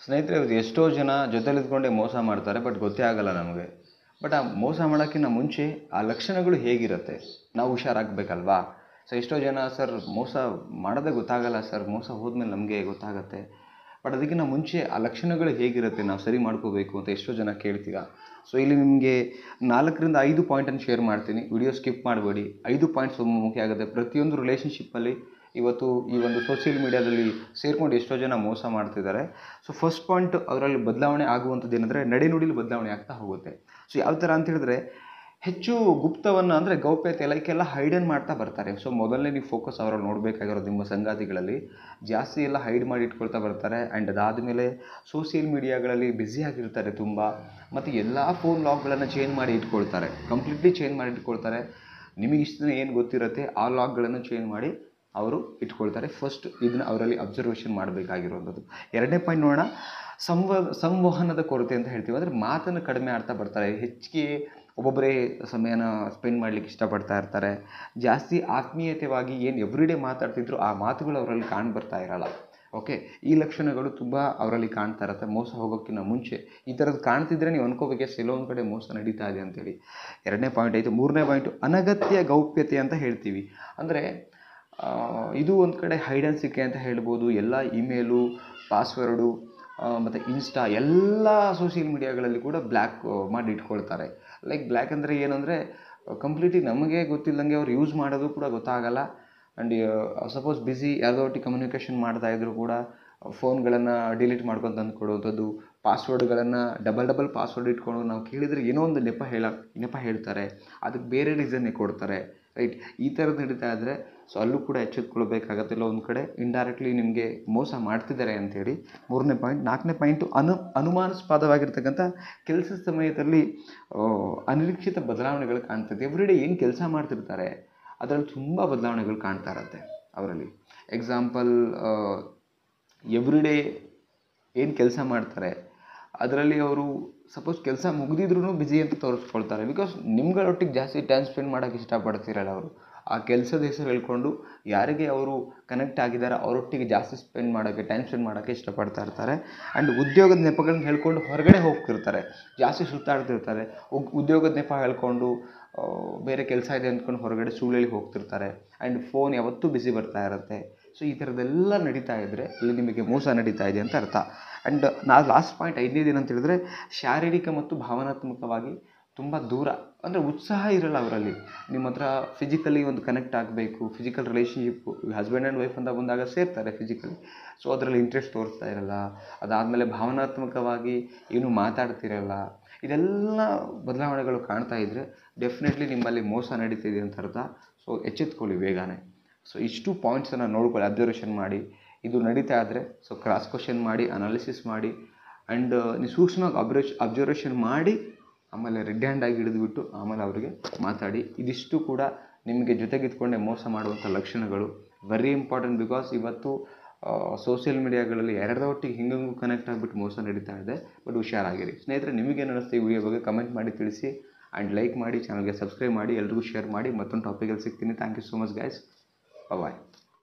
ಸ್ನೇಹಿತರೆ, ಇವ್ರು ಎಷ್ಟೋ ಜನ ಜೊತೆಲಿದ್ಕೊಂಡೆ ಮೋಸ ಮಾಡ್ತಾರೆ, ಬಟ್ ಗೊತ್ತೇ ಆಗಲ್ಲ ನಮಗೆ. ಬಟ್ ಆ ಮೋಸ ಮಾಡೋಕ್ಕಿಂತ ಮುಂಚೆ ಆ ಲಕ್ಷಣಗಳು ಹೇಗಿರುತ್ತೆ ನಾವು ಹುಷಾರಾಗಬೇಕಲ್ವಾ. ಸೊ ಎಷ್ಟೋ ಜನ ಸರ್ ಮೋಸ ಮಾಡೋದೇ ಗೊತ್ತಾಗಲ್ಲ ಸರ್, ಮೋಸ ಹೋದ್ಮೇಲೆ ನಮಗೆ ಗೊತ್ತಾಗುತ್ತೆ. ಬಟ್ ಅದಕ್ಕಿಂತ ಮುಂಚೆ ಆ ಲಕ್ಷಣಗಳು ಹೇಗಿರುತ್ತೆ, ನಾವು ಸರಿ ಮಾಡ್ಕೋಬೇಕು ಅಂತ ಎಷ್ಟೋ ಜನ ಕೇಳ್ತೀರಾ. ಸೊ ಇಲ್ಲಿ ನಿಮಗೆ 4-5 ಪಾಯಿಂಟನ್ನು ಶೇರ್ ಮಾಡ್ತೀನಿ. ವಿಡಿಯೋ ಸ್ಕಿಪ್ ಮಾಡಬೇಡಿ. 5 ಪಾಯಿಂಟ್ಸ್ ತುಂಬ ಮುಖ್ಯ ಆಗುತ್ತೆ. ಪ್ರತಿಯೊಂದು ರಿಲೇಷನ್ಶಿಪ್ಪಲ್ಲಿ ಇವತ್ತು ಈ ಒಂದು ಸೋಷಿಯಲ್ ಮೀಡಿಯಾದಲ್ಲಿ ಸೇರ್ಕೊಂಡು ಎಷ್ಟೋ ಜನ ಮೋಸ ಮಾಡ್ತಿದ್ದಾರೆ. ಸೊ ಫಸ್ಟ್ ಪಾಯಿಂಟ್ ಅದರಲ್ಲಿ ಬದಲಾವಣೆ ಆಗುವಂಥದ್ದು ಏನಂದರೆ ನಡೆನುಡಿಲಿ ಬದಲಾವಣೆ ಆಗ್ತಾ ಹೋಗುತ್ತೆ. ಸೊ ಯಾವ ಥರ ಅಂತ ಹೇಳಿದ್ರೆ, ಹೆಚ್ಚು ಗುಪ್ತವನ್ನು ಅಂದರೆ ಗೌಪ್ಯತೆ ಲೈಕೆಲ್ಲ ಹೈಡನ್ ಮಾಡ್ತಾ ಬರ್ತಾರೆ. ಸೊ ಮೊದಲನೇ ನೀವು ಫೋಕಸ್ ಅವರಲ್ಲಿ ನೋಡಬೇಕಾಗಿರೋದು ನಿಮ್ಮ ಸಂಗಾತಿಗಳಲ್ಲಿ ಜಾಸ್ತಿ ಎಲ್ಲ ಹೈಡ್ ಮಾಡಿ ಇಟ್ಕೊಳ್ತಾ ಬರ್ತಾರೆ. ಆ್ಯಂಡ್ ಅದಾದಮೇಲೆ ಸೋಷಿಯಲ್ ಮೀಡಿಯಾಗಳಲ್ಲಿ ಬ್ಯುಸಿಯಾಗಿರ್ತಾರೆ ತುಂಬ. ಮತ್ತು ಎಲ್ಲ ಫೋನ್ ಲಾಕ್ಗಳನ್ನು ಚೇಂಜ್ ಮಾಡಿ ಇಟ್ಕೊಳ್ತಾರೆ, ಕಂಪ್ಲೀಟ್ಲಿ ಚೇಂಜ್ ಮಾಡಿ ಇಟ್ಕೊಳ್ತಾರೆ. ನಿಮಗೆ ಇಷ್ಟು ದಿನ ಏನು ಗೊತ್ತಿರುತ್ತೆ ಆ ಲಾಕ್ಗಳನ್ನು ಚೇಂಜ್ ಮಾಡಿ ಅವರು ಇಟ್ಕೊಳ್ತಾರೆ. ಫಸ್ಟ್ ಇದನ್ನು ಅವರಲ್ಲಿ ಅಬ್ಸರ್ವೇಷನ್ ಮಾಡಬೇಕಾಗಿರುವಂಥದ್ದು. ಎರಡನೇ ಪಾಯಿಂಟ್ ನೋಡೋಣ, ಸಂವಹನದ ಕೊರತೆ ಅಂತ ಹೇಳ್ತೀವಿ. ಅಂದರೆ ಮಾತನ್ನು ಕಡಿಮೆ ಆಡ್ತಾ ಬರ್ತಾರೆ. ಹೆಚ್ಚಿಗೆ ಒಬ್ಬೊಬ್ಬರೇ ಸಮಯನ ಸ್ಪೆಂಡ್ ಮಾಡಲಿಕ್ಕೆ ಇಷ್ಟಪಡ್ತಾ ಇರ್ತಾರೆ. ಜಾಸ್ತಿ ಆತ್ಮೀಯತೆವಾಗಿ ಏನು ಎವ್ರಿಡೇ ಮಾತಾಡ್ತಿದ್ರು ಆ ಮಾತುಗಳು ಅವರಲ್ಲಿ ಬರ್ತಾ ಇರಲ್ಲ. ಓಕೆ, ಈ ಲಕ್ಷಣಗಳು ತುಂಬ ಅವರಲ್ಲಿ ಕಾಣ್ತಾ ಇರುತ್ತೆ ಮೋಸ ಹೋಗೋಕ್ಕಿಂತ ಮುಂಚೆ. ಈ ಥರದ್ದು ಕಾಣ್ತಿದ್ರೆ ನೀವು ಅನ್ಕೋಬೇಕು ಎಲ್ಲೋ ಒಂದು ಕಡೆ ಮೋಸ ನಡೀತಾ ಇದೆ ಅಂತೇಳಿ. ಎರಡನೇ ಪಾಯಿಂಟ್ ಆಯಿತು. ಮೂರನೇ ಪಾಯಿಂಟು ಅನಗತ್ಯ ಗೌಪ್ಯತೆ ಅಂತ ಹೇಳ್ತೀವಿ. ಅಂದರೆ ಇದು ಒಂದು ಕಡೆ ಹೈಡ್ ಆ್ಯಂಡ್ ಸೀಕ್ ಅಂತ ಹೇಳ್ಬೋದು. ಎಲ್ಲ ಇಮೇಲು, ಪಾಸ್ವರ್ಡು ಮತ್ತು ಇನ್ಸ್ಟಾ ಎಲ್ಲ ಸೋಷಿಯಲ್ ಮೀಡಿಯಾಗಳಲ್ಲಿ ಕೂಡ ಬ್ಲ್ಯಾಕ್ ಮಾಡಿ ಇಟ್ಕೊಳ್ತಾರೆ. ಲೈಕ್ ಬ್ಲ್ಯಾಕ್ ಅಂದರೆ ಏನಂದರೆ ಕಂಪ್ಲೀಟ್ಲಿ ನಮಗೆ ಗೊತ್ತಿಲ್ಲದಂಗೆ ಅವ್ರು ಯೂಸ್ ಮಾಡೋದು ಕೂಡ ಗೊತ್ತಾಗಲ್ಲ. ಆ್ಯಂಡ್ ಸಪೋಸ್ ಬ್ಯುಸಿ ಯಾವುದೋ ಒಟ್ಟಿಗೆ ಕಮ್ಯುನಿಕೇಷನ್ ಮಾಡ್ತಾಯಿದ್ರು ಕೂಡ ಫೋನ್ಗಳನ್ನು ಡಿಲೀಟ್ ಮಾಡ್ಕೊಂಡು ತಂದು ಕೊಡುವಂಥದ್ದು, ಪಾಸ್ವರ್ಡ್ಗಳನ್ನು ಡಬಲ್ ಪಾಸ್ವರ್ಡ್ ಇಟ್ಕೊಂಡು ನಾವು ಕೇಳಿದರೆ ಏನೋ ಒಂದು ನೆಪ ಹೇಳ್ತಾರೆ, ಅದಕ್ಕೆ ಬೇರೆ ರೀಸನ್ನೇ ಕೊಡ್ತಾರೆ. ರೈಟ್, ಈ ಥರದ್ದು ನಡೀತಾ ಇದ್ದರೆ ಸೊ ಅಲ್ಲೂ ಕೂಡ ಎಚ್ಚೆತ್ಕೊಳ್ಬೇಕಾಗತ್ತೆ. ಇಲ್ಲ ಒಂದು ಕಡೆ ಇಂಡೈರೆಕ್ಟ್ಲಿ ನಿಮಗೆ ಮೋಸ ಮಾಡ್ತಿದ್ದಾರೆ ಅಂಥೇಳಿ. ಮೂರನೇ ಪಾಯಿಂಟ್. ನಾಲ್ಕನೇ ಪಾಯಿಂಟು ಅನುಮಾನಾಸ್ಪದವಾಗಿರ್ತಕ್ಕಂಥ ಕೆಲಸದ ಸಮಯದಲ್ಲಿ ಅನಿರೀಕ್ಷಿತ ಬದಲಾವಣೆಗಳು ಕಾಣ್ತದೆ. ಎವ್ರಿಡೇ ಏನು ಕೆಲಸ ಮಾಡ್ತಿರ್ತಾರೆ ಅದರಲ್ಲಿ ತುಂಬ ಬದಲಾವಣೆಗಳು ಕಾಣ್ತಾ ಇರತ್ತೆ ಅವರಲ್ಲಿ. ಎಕ್ಸಾಂಪಲ್, ಎವ್ರಿಡೇ ಏನು ಕೆಲಸ ಮಾಡ್ತಾರೆ ಅದರಲ್ಲಿ ಅವರು ಸಪೋಸ್ ಕೆಲಸ ಮುಗಿದಿದ್ರೂ ಬ್ಯುಸಿ ಅಂತ ತೋರಿಸ್ಕೊಳ್ತಾರೆ. ಬಿಕಾಸ್ ನಿಮ್ಗಳೊಟ್ಟಿಗೆ ಜಾಸ್ತಿ ಟೈಮ್ ಸ್ಪೆಂಡ್ ಮಾಡೋಕ್ಕೆ ಇಷ್ಟಪಡ್ತಿರಲ್ಲ ಅವರು. ಆ ಕೆಲಸದ ಹೆಸರು ಹೇಳ್ಕೊಂಡು ಯಾರಿಗೆ ಅವರು ಕನೆಕ್ಟ್ ಆಗಿದ್ದಾರೆ ಅವರೊಟ್ಟಿಗೆ ಜಾಸ್ತಿ ಟೈಮ್ ಸ್ಪೆಂಡ್ ಮಾಡೋಕ್ಕೆ ಇಷ್ಟಪಡ್ತಾ ಇರ್ತಾರೆ. ಆ್ಯಂಡ್ ಉದ್ಯೋಗದ ನೆಪಗಳನ್ನ ಹೇಳ್ಕೊಂಡು ಹೊರಗಡೆ ಹೋಗ್ತಿರ್ತಾರೆ, ಜಾಸ್ತಿ ಸುತ್ತಾಡ್ತಿರ್ತಾರೆ. ಉದ್ಯೋಗದ ನೆಪ ಹೇಳ್ಕೊಂಡು ಬೇರೆ ಕೆಲಸ ಇದೆ ಅಂದ್ಕೊಂಡು ಹೊರಗಡೆ ಸುಳ್ಳೇಲಿ ಹೋಗ್ತಿರ್ತಾರೆ. ಆ್ಯಂಡ್ ಫೋನ್ ಯಾವತ್ತೂ ಬ್ಯುಸಿ ಬರ್ತಾ ಇರುತ್ತೆ. ಸೊ ಈ ಥರದ್ದೆಲ್ಲ ನಡೀತಾ ಇದ್ದರೆ ಇಲ್ಲಿ ನಿಮಗೆ ಮೋಸ ನಡೀತಾ ಇದೆ ಅಂತ ಅರ್ಥ. ಆ್ಯಂಡ್ ಲಾಸ್ಟ್ ಪಾಯಿಂಟ್ 5ನೇದು ಏನಂತ ಹೇಳಿದ್ರೆ, ಶಾರೀರಿಕ ಮತ್ತು ಭಾವನಾತ್ಮಕವಾಗಿ ತುಂಬ ದೂರ. ಅಂದರೆ ಉತ್ಸಾಹ ಇರಲ್ಲ ಅವರಲ್ಲಿ. ನಿಮ್ಮ ಹತ್ರ ಫಿಸಿಕಲಿ ಒಂದು ಕನೆಕ್ಟ್ ಆಗಬೇಕು, physical relationship husband and wife ಅಂತ ಬಂದಾಗ ಸೇರ್ತಾರೆ ಫಿಸಿಕಲಿ. ಸೊ ಅದರಲ್ಲಿ ಇಂಟ್ರೆಸ್ಟ್ ತೋರಿಸ್ತಾ ಇರಲ್ಲ. ಅದಾದಮೇಲೆ ಭಾವನಾತ್ಮಕವಾಗಿ ಏನು ಮಾತಾಡ್ತಿರಲ್ಲ. ಇದೆಲ್ಲ ಬದಲಾವಣೆಗಳು ಕಾಣ್ತಾ ಇದ್ದರೆ ಡೆಫಿನೆಟ್ಲಿ ನಿಮ್ಮಲ್ಲಿ ಮೋಸ ನಡೀತಿದೆ ಅಂತ ಅರ್ಥ. ಸೊ ಎಚ್ಚೆತ್ಕೊಳ್ಳಿ ಬೇಗನೆ. ಸೊ ಇಷ್ಟು ಪಾಯಿಂಟ್ಸನ್ನು ನೋಡ್ಕೊಳ್ಳಿ, ಅಬ್ಸರ್ವೇಷನ್ ಮಾಡಿ. ಇದು ನಡೀತಾ ಇದ್ದರೆ ಸೊ ಕ್ರಾಸ್ ಕ್ವಶನ್ ಮಾಡಿ, ಅನಾಲಿಸಿಸ್ ಮಾಡಿ, ಆ್ಯಂಡ್ ನೀವು ಸೂಕ್ಷ್ಮವಾಗಿ ಅಬ್ಸರ್ವೇಷನ್ ಮಾಡಿ ಆಮೇಲೆ ರೆಡ್ ಹ್ಯಾಂಡಾಗಿ ಹಿಡಿದುಬಿಟ್ಟು ಆಮೇಲೆ ಅವರಿಗೆ ಮಾತಾಡಿ. ಇದಿಷ್ಟು ಕೂಡ ನಿಮಗೆ ಜೊತೆಗಿದ್ಕೊಂಡೆ ಮೋಸ ಮಾಡುವಂಥ ಲಕ್ಷಣಗಳು. Very important. ಬಿಕಾಸ್ ಇವತ್ತು ಸೋಷಿಯಲ್ ಮೀಡಿಯಾಗಳಲ್ಲಿ ಒಟ್ಟಿಗೆ ಹಿಂಗಂಗೂ ಕನೆಕ್ಟ್ ಆಗಿಬಿಟ್ಟು ಮೋಸ ನಡೀತಾ ಇದೆ. ಬಟ್ ಹುಷಾರಾಗಿರಿ ಸ್ನೇಹಿತರೆ. ನಿಮಗೇನು ಅನ್ನಿಸ್ತು ಈ ವಿಡಿಯೋ ಬಗ್ಗೆ ಕಮೆಂಟ್ ಮಾಡಿ ತಿಳಿಸಿ. ಆ್ಯಂಡ್ ಲೈಕ್ ಮಾಡಿ, ಚಾನಲ್ಗೆ ಸಬ್ಸ್ಕ್ರೈಬ್ ಮಾಡಿ, ಎಲ್ರಿಗೂ ಶೇರ್ ಮಾಡಿ. ಮತ್ತೊಂದು ಟಾಪಿಕಲ್ಲಿ ಸಿಗ್ತೀನಿ. Thank you so much guys. Bye.